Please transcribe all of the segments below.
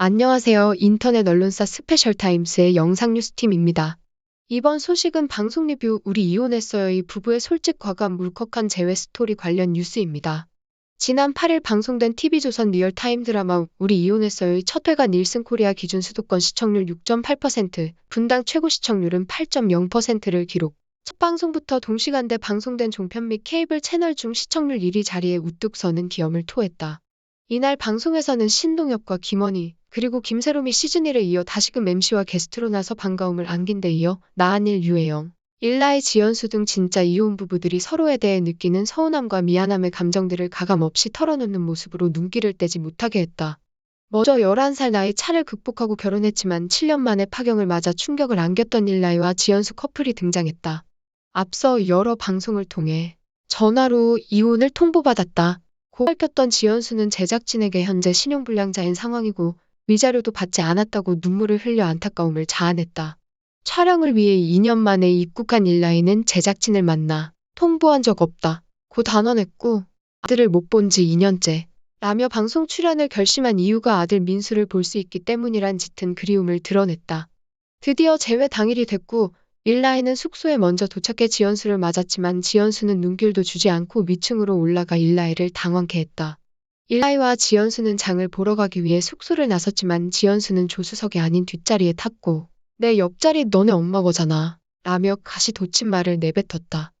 안녕하세요. 인터넷 언론사 스페셜타임스의 영상뉴스팀입니다. 이번 소식은 방송 리뷰 우리 이혼했어요의 부부의 솔직 과감 물컥한 재회 스토리 관련 뉴스입니다. 지난 8일 방송된 TV조선 리얼타임 드라마 우리 이혼했어요의 첫 회가 닐슨 코리아 기준 수도권 시청률 6.8%, 분당 최고 시청률은 8.0%를 기록. 첫 방송부터 동시간대 방송된 종편 및 케이블 채널 중 시청률 1위 자리에 우뚝 서는 기염을 토했다. 이날 방송에서는 신동엽과 김원희, 그리고 김세롬이 시즌 1에 이어 다시금 MC와 게스트로 나서 반가움을 안긴 데 이어 나한일, 유혜영, 일라이, 지연수 등 진짜 이혼 부부들이 서로에 대해 느끼는 서운함과 미안함의 감정들을 가감없이 털어놓는 모습으로 눈길을 떼지 못하게 했다. 먼저 11살 나이 차를 극복하고 결혼했지만 7년 만에 파경을 맞아 충격을 안겼던 일라이와 지연수 커플이 등장했다. 앞서 여러 방송을 통해 전화로 이혼을 통보받았다. 고 밝혔던 지연수는 제작진에게 현재 신용불량자인 상황이고 위자료도 받지 않았다고 눈물을 흘려 안타까움을 자아냈다. 촬영을 위해 2년 만에 입국한 일라이는 제작진을 만나 통보한 적 없다. 고 단언했고 아들을 못 본 지 2년째 라며 방송 출연을 결심한 이유가 아들 민수를 볼 수 있기 때문이란 짙은 그리움을 드러냈다. 드디어 재회 당일이 됐고 일라이는 숙소에 먼저 도착해 지연수를 맞았지만 지연수는 눈길도 주지 않고 위층으로 올라가 일라이를 당황케 했다. 일라이와 지연수는 장을 보러 가기 위해 숙소를 나섰지만 지연수는 조수석이 아닌 뒷자리에 탔고 내 옆자리 너네 엄마 거잖아 라며 가시돋친 말을 내뱉었다.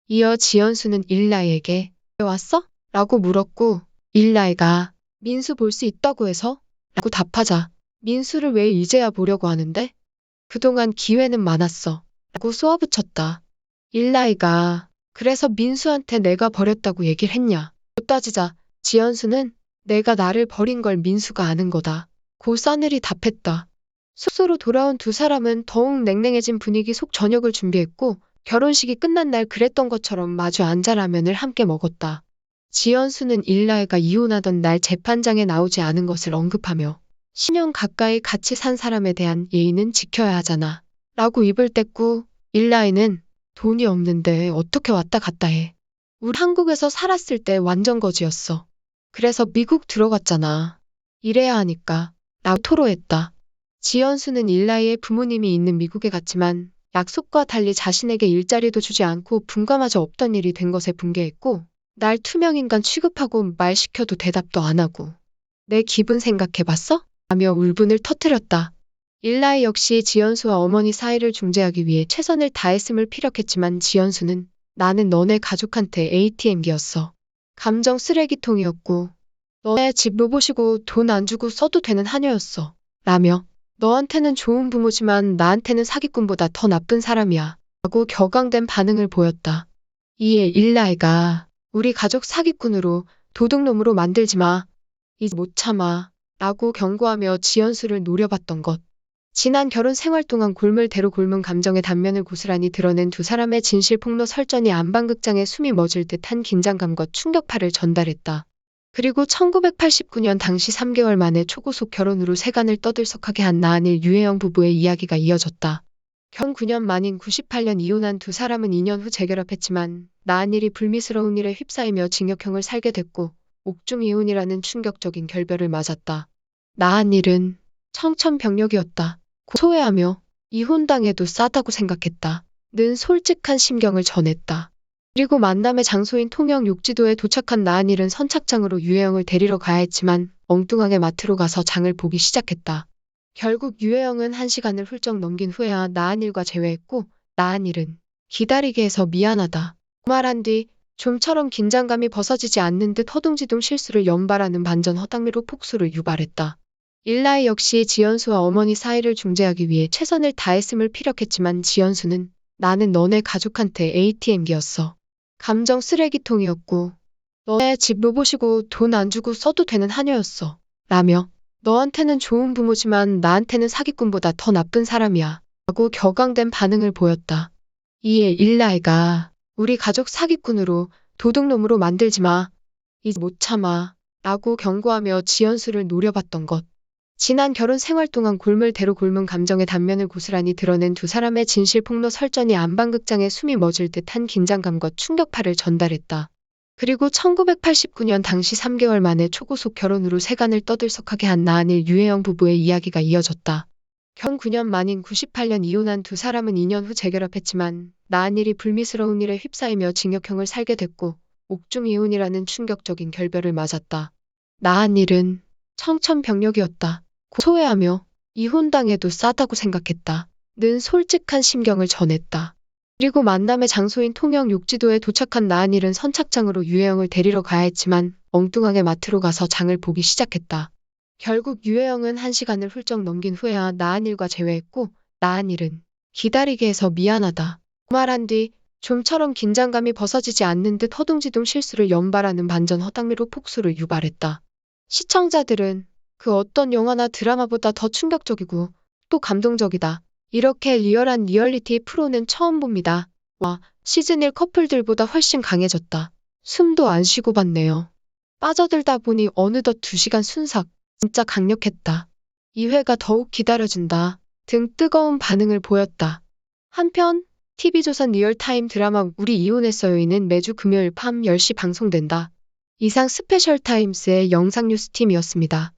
이어 지연수는 일라이에게 왜 왔어? 라고 물었고 일라이가 민수 볼 수 있다고 해서? 라고 답하자 민수를 왜 이제야 보려고 하는데? 그동안 기회는 많았어 라고 쏘아붙였다. 일라이가 그래서 민수한테 내가 버렸다고 얘기를 했냐? 고 따지자 지연수는 내가 나를 버린 걸 민수가 아는 거다. 고 싸늘히 답했다. 숙소로 돌아온 두 사람은 더욱 냉랭해진 분위기 속 저녁을 준비했고 결혼식이 끝난 날 그랬던 것처럼 마주 앉아 라면을 함께 먹었다. 지연수는 일라이가 이혼하던 날 재판장에 나오지 않은 것을 언급하며 10년 가까이 같이 산 사람에 대한 예의는 지켜야 하잖아. 라고 입을 뗐고 일라이는 돈이 없는데 어떻게 왔다 갔다 해. 우리 한국에서 살았을 때 완전 거지였어. 그래서 미국 들어갔잖아. 이래야 하니까. 라고 토로했다. 지연수는 일라이의 부모님이 있는 미국에 갔지만 약속과 달리 자신에게 일자리도 주지 않고 분가마저 없던 일이 된 것에 분개했고 날 투명인간 취급하고 말 시켜도 대답도 안 하고 내 기분 생각해봤어? 라며 울분을 터뜨렸다. 일라이 역시 지연수와 어머니 사이를 중재하기 위해 최선을 다했음을 피력했지만 지연수는 나는 너네 가족한테 ATM기였어. 감정 쓰레기통이었고 너네 집 로봇이고 돈 안 주고 써도 되는 하녀였어. 라며 너한테는 좋은 부모지만 나한테는 사기꾼보다 더 나쁜 사람이야. 라고 격앙된 반응을 보였다. 이에 일라이가 우리 가족 사기꾼으로 도둑놈으로 만들지 마. 이제 못 참아. 라고 경고하며 지연수를 노려봤던 것. 지난 결혼 생활 동안 골물대로 곪은 감정의 단면을 고스란히 드러낸 두 사람의 진실 폭로 설전이 안방극장에 숨이 멎을 듯한 긴장감과 충격파를 전달했다. 그리고 1989년 당시 3개월 만에 초고속 결혼으로 세간을 떠들썩하게 한 나한일, 유혜영 부부의 이야기가 이어졌다. 결혼 9년 만인 98년 이혼한 두 사람은 2년 후 재결합했지만 나한일이 불미스러운 일에 휩싸이며 징역형을 살게 됐고 옥중 이혼이라는 충격적인 결별을 맞았다. 나한일은 청천벽력이었다. 소외하며 이혼당해도 싸다고 생각했다. 는 솔직한 심경을 전했다. 그리고 만남의 장소인 통영 욕지도에 도착한 나한일은 선착장으로 유혜영을 데리러 가야 했지만 엉뚱하게 마트로 가서 장을 보기 시작했다. 결국 유혜영은 1시간을 훌쩍 넘긴 후에야 나한일과 재회했고 나한일은 기다리게 해서 미안하다. 그 말한 뒤 좀처럼 긴장감이 벗어지지 않는 듯 허둥지둥 실수를 연발하는 반전 허당미로 폭소를 유발했다. 일라이 역시 지연수와 어머니 사이를 중재하기 위해 최선을 다했음을 피력했지만 지연수는 나는 너네 가족한테 ATM기였어. 감정 쓰레기통이었고 너네 집 로봇이고 돈 안 주고 써도 되는 하녀였어. 라며 너한테는 좋은 부모지만 나한테는 사기꾼보다 더 나쁜 사람이야. 라고 격앙된 반응을 보였다. 이에 일라이가 우리 가족 사기꾼으로 도둑놈으로 만들지 마. 이제 못 참아. 라고 경고하며 지연수를 노려봤던 것. 지난 결혼 생활 동안 골물대로 곪은 감정의 단면을 고스란히 드러낸 두 사람의 진실 폭로 설전이 안방극장에 숨이 멎을 듯한 긴장감과 충격파를 전달했다. 그리고 1989년 당시 3개월 만에 초고속 결혼으로 세간을 떠들썩하게 한 나한일 유해영 부부의 이야기가 이어졌다. 결혼 9년 만인 98년 이혼한 두 사람은 2년 후 재결합했지만 나한일이 불미스러운 일에 휩싸이며 징역형을 살게 됐고 옥중 이혼이라는 충격적인 결별을 맞았다. 나한일은 청천벽력이었다. 소외하며 이혼당해도 싸다고 생각했다. 는 솔직한 심경을 전했다. 그리고 만남의 장소인 통영 욕지도에 도착한 나한일은 선착장으로 유해영을 데리러 가야 했지만 엉뚱하게 마트로 가서 장을 보기 시작했다. 결국 유해영은 1시간을 훌쩍 넘긴 후에야 나한일과 재회했고 나한일은 기다리게 해서 미안하다. 말한 뒤 좀처럼 긴장감이 벗어지지 않는 듯 허둥지둥 실수를 연발하는 반전 허당미로 폭소를 유발했다. 시청자들은 그 어떤 영화나 드라마보다 더 충격적이고 또 감동적이다. 이렇게 리얼한 리얼리티 프로는 처음 봅니다. 와, 시즌 1 커플들보다 훨씬 강해졌다. 숨도 안 쉬고 봤네요. 빠져들다 보니 어느덧 2시간 순삭. 진짜 강력했다. 2회가 더욱 기다려진다. 등 뜨거운 반응을 보였다. 한편 TV조선 리얼타임 드라마 우리 이혼했어요는 매주 금요일 밤 10시 방송된다. 이상 스페셜 타임스의 영상 뉴스팀이었습니다.